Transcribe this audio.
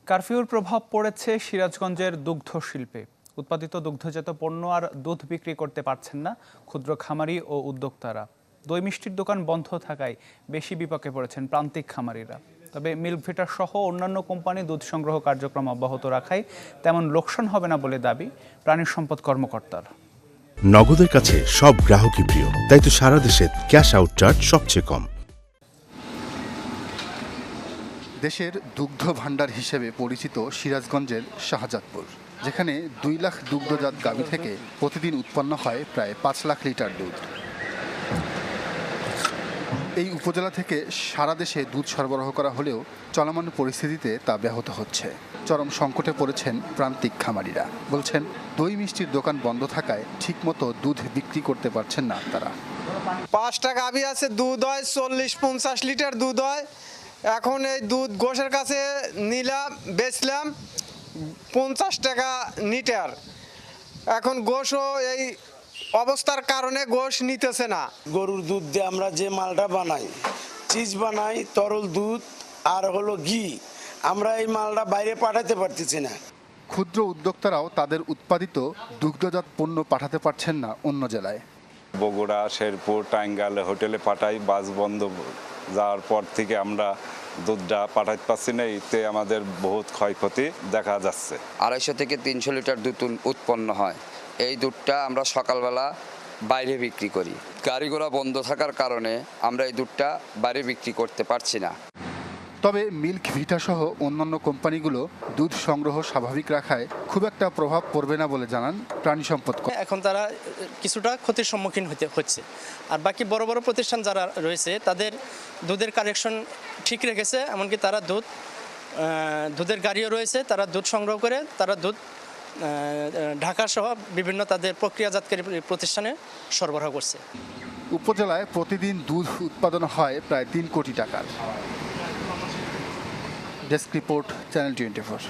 কারফিউর প্রভাব পড়েছে সিরাজগঞ্জের দুগ্ধ শিল্পে। উৎপাদিত দুগ্ধজাত পণ্য আর দুধ বিক্রি করতে পারছেন না ক্ষুদ্র খামারি ও উদ্যোক্তারা। দই মিষ্টির দোকান বন্ধ থাকায় বেশি বিপাকে পড়েছেন প্রান্তিক খামারিরা। তবে মিল্কভিটা সহ অন্যান্য কোম্পানি দুধ সংগ্রহ কার্যক্রম অব্যাহত রাখায় তেমন লোকসান হবে না বলে দাবি প্রাণী সম্পদ কর্মকর্তার। নগদের কাছে সব গ্রাহকই প্রিয়, তাই তো সারা দেশে ক্যাশ আউট চার্জ সবচেয়ে কম। দেশের দুগ্ধ ভাণ্ডার হিসেবে পরিচিত সিরাজগঞ্জের শাহজাদপুর, যেখানে 2 লাখ দুগ্ধজাত গাভী থেকে প্রতিদিন উৎপন্ন হয় প্রায় 5 লাখ লিটার দুধ। এই উপজেলা থেকে সারা দেশে দুধ সরবরাহ করা হলেও চলমান পরিস্থিতিতে তা ব্যাহত হচ্ছে। চরম সংকটে পড়েছেন প্রান্তিক খামারিরা। বলছেন, দই মিষ্টির দোকান বন্ধ থাকায় ঠিকমতো দুধ বিক্রি করতে পারছেন না তারা। 5টা গাভী আছে, দুধ হয় 40-50 লিটার দুধ হয়। এখন এই দুধ গোশের কাছে নিলাম, বেচলাম 50 টাকা লিটার। এখন গোশও এই অবস্থার কারণে গোশ নিতেছে না। গরুর দুধ দিয়ে আমরা যে মালটা বানাই, চিজ বানাই, তরল দুধ আর হলো ঘি, আমরা এই মালটা বাইরে পাঠাতে পারতেছি না। ক্ষুদ্র উদ্যোক্তারাও তাদের উৎপাদিত দুগ্ধজাত পণ্য পাঠাতে পারছেন না অন্য জেলায়। বগুড়া, শেরপুর, টাঙ্গাইল হোটেলে পাঠাই, বাস বন্ধ যাওয়ার পর থেকে আমরা দুধটা পাঠাতে পারছি না। এতে আমাদের বহুত ক্ষয়ক্ষতি দেখা যাচ্ছে। 250 থেকে 300 লিটার দুধ উৎপন্ন হয়। এই দুধটা আমরা সকালবেলা বাইরে বিক্রি করি। গাড়ি ঘোড়া বন্ধ থাকার কারণে আমরা এই দুধটা বাইরে বিক্রি করতে পারছি না। তবে মিল্কভিটা সহ অন্যান্য কোম্পানিগুলো দুধ সংগ্রহ স্বাভাবিক রাখায় খুব একটা প্রভাব পড়বে না বলে জানান প্রাণী সম্পদ। এখন তারা কিছুটা ক্ষতির সম্মুখীন হচ্ছে, আর বাকি বড় বড় প্রতিষ্ঠান যারা রয়েছে তাদের দুধের কালেকশন ঠিক রেখেছে। এমনকি তারা দুধের গাড়িও রয়েছে, তারা দুধ সংগ্রহ করে তারা দুধ ঢাকা সহ বিভিন্ন তাদের প্রক্রিয়াজাতকারী প্রতিষ্ঠানে সরবরাহ করছে। উপজেলায় প্রতিদিন দুধ উৎপাদন হয় প্রায় 3 কোটি টাকার। Desk report, channel 24।